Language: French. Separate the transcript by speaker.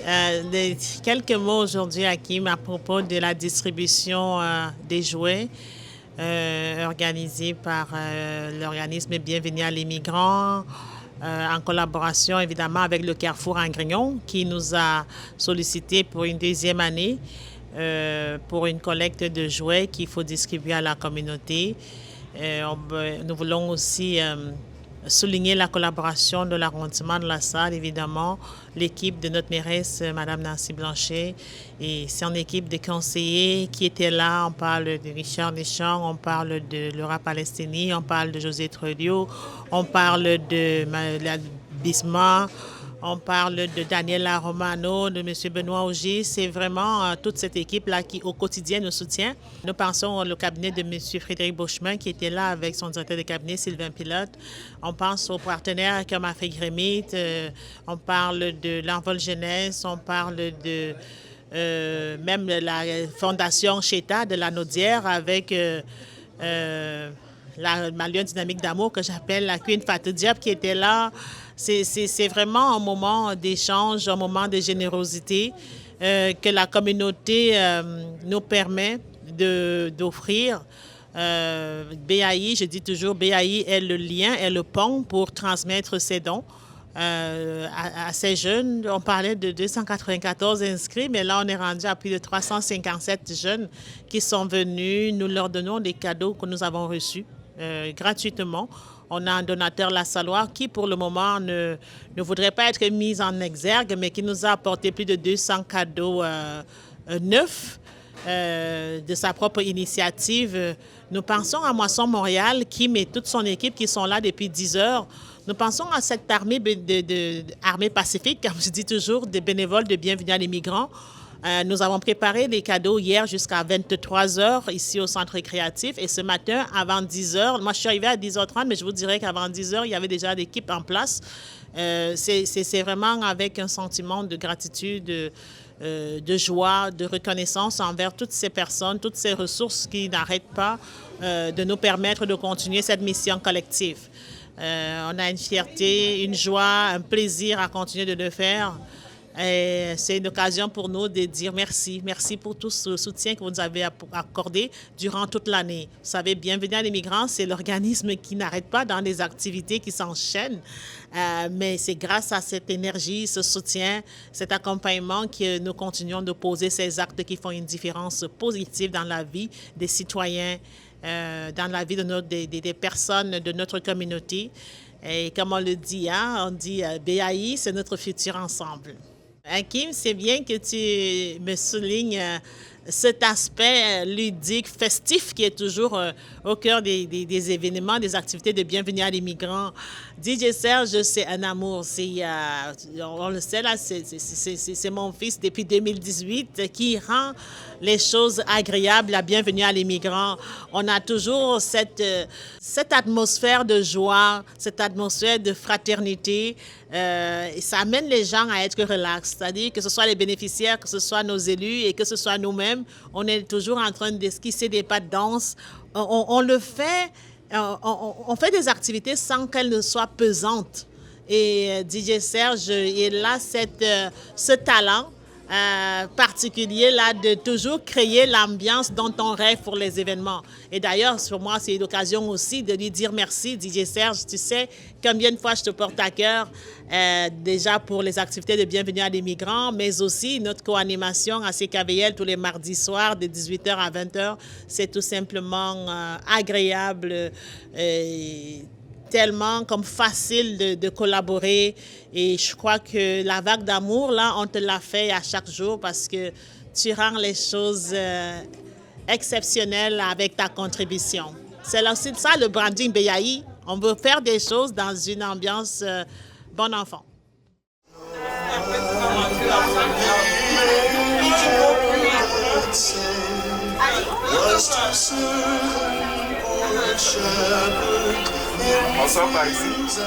Speaker 1: Quelques mots aujourd'hui, Hakim, à propos de la distribution des jouets organisée par l'organisme Bienvenue à l'immigrant, en collaboration évidemment avec le Carrefour Angrignon, qui nous a sollicité pour une deuxième année pour une collecte de jouets qu'il faut distribuer à la communauté. Nous voulons aussi souligner la collaboration de l'arrondissement de La Salle, évidemment, l'équipe de notre mairesse, Mme Nancy Blanchet, et son équipe de conseillers qui étaient là. On parle de Richard Deschamps, on parle de Laura Palestini, on parle de José Tredio, on parle de Bisma, on parle de Daniela Romano, de M. Benoît Auger. C'est vraiment toute cette équipe-là qui, au quotidien, nous soutient. Nous pensons au cabinet de M. Frédéric Beauchemin, qui était là avec son directeur de cabinet, Sylvain Pilote. On pense aux partenaires comme Afrique Remit. On parle de l'Envol Jeunesse. On parle de même la fondation Cheta de la Naudière avec la Malienne Dynamique d'Amour, que j'appelle la Queen Fatou Diop, qui était là. C'est vraiment un moment d'échange, un moment de générosité que la communauté nous permet d'offrir. BAI, je dis toujours, BAI est le lien, est le pont pour transmettre ses dons à ces jeunes. On parlait de 294 inscrits, mais là, on est rendu à plus de 357 jeunes qui sont venus. Nous leur donnons des cadeaux que nous avons reçus gratuitement. On a un donateur lassallois qui, pour le moment, ne voudrait pas être mis en exergue, mais qui nous a apporté plus de 200 cadeaux neufs de sa propre initiative. Nous pensons à Moisson Montréal, Kim et toute son équipe qui sont là depuis 10 heures. Nous pensons à cette armée, armée pacifique, comme je dis toujours, des bénévoles de Bienvenue à l'immigrant. Nous avons préparé des cadeaux hier jusqu'à 23 h ici au centre récréatif. Et ce matin, avant 10 h, moi je suis arrivée à 10h30, mais je vous dirais qu'avant 10 h, il y avait déjà l'équipe en place. C'est vraiment avec un sentiment de gratitude, de joie, de reconnaissance envers toutes ces personnes, toutes ces ressources qui n'arrêtent pas de nous permettre de continuer cette mission collective. On a une fierté, une joie, un plaisir à continuer de le faire. C'est une occasion pour nous de dire merci. Merci pour tout ce soutien que vous nous avez accordé durant toute l'année. Vous savez, Bienvenue à l'immigrant, c'est l'organisme qui n'arrête pas dans les activités qui s'enchaînent. Mais c'est grâce à cette énergie, ce soutien, cet accompagnement que nous continuons de poser ces actes qui font une différence positive dans la vie des citoyens, dans la vie des personnes de notre communauté. Et comme on le dit, on dit BAI, c'est notre futur ensemble. Hakim, c'est bien que tu me soulignes cet aspect ludique, festif qui est toujours au cœur des événements, des activités de Bienvenue à l'immigrant. DJ Serge, c'est un amour. On le sait, là, c'est mon fils depuis 2018 qui rend les choses agréables à Bienvenue à l'immigrant. On a toujours cette atmosphère de joie, cette atmosphère de fraternité. Et ça amène les gens à être relax, c'est-à-dire que ce soit les bénéficiaires, que ce soit nos élus et que ce soit nous-mêmes, on est toujours en train d'esquisser des pas de danse. On le fait, on fait des activités sans qu'elles ne soient pesantes. Et DJ Serge, il a ce talent particulier là de toujours créer l'ambiance dont on rêve pour les événements. Et d'ailleurs, pour moi, c'est une occasion aussi de lui dire merci, DJ Serge. Tu sais combien de fois je te porte à cœur déjà pour les activités de Bienvenue à l'immigrant, mais aussi notre co-animation à CKVL tous les mardis soirs de 18 h à 20 h. C'est tout simplement agréable. Tellement comme facile de collaborer et je crois que la vague d'amour, là, on te l'a fait à chaque jour parce que tu rends les choses exceptionnelles avec ta contribution. C'est aussi ça le branding BAI. On veut faire des choses dans une ambiance bon enfant.
Speaker 2: On sort par ici.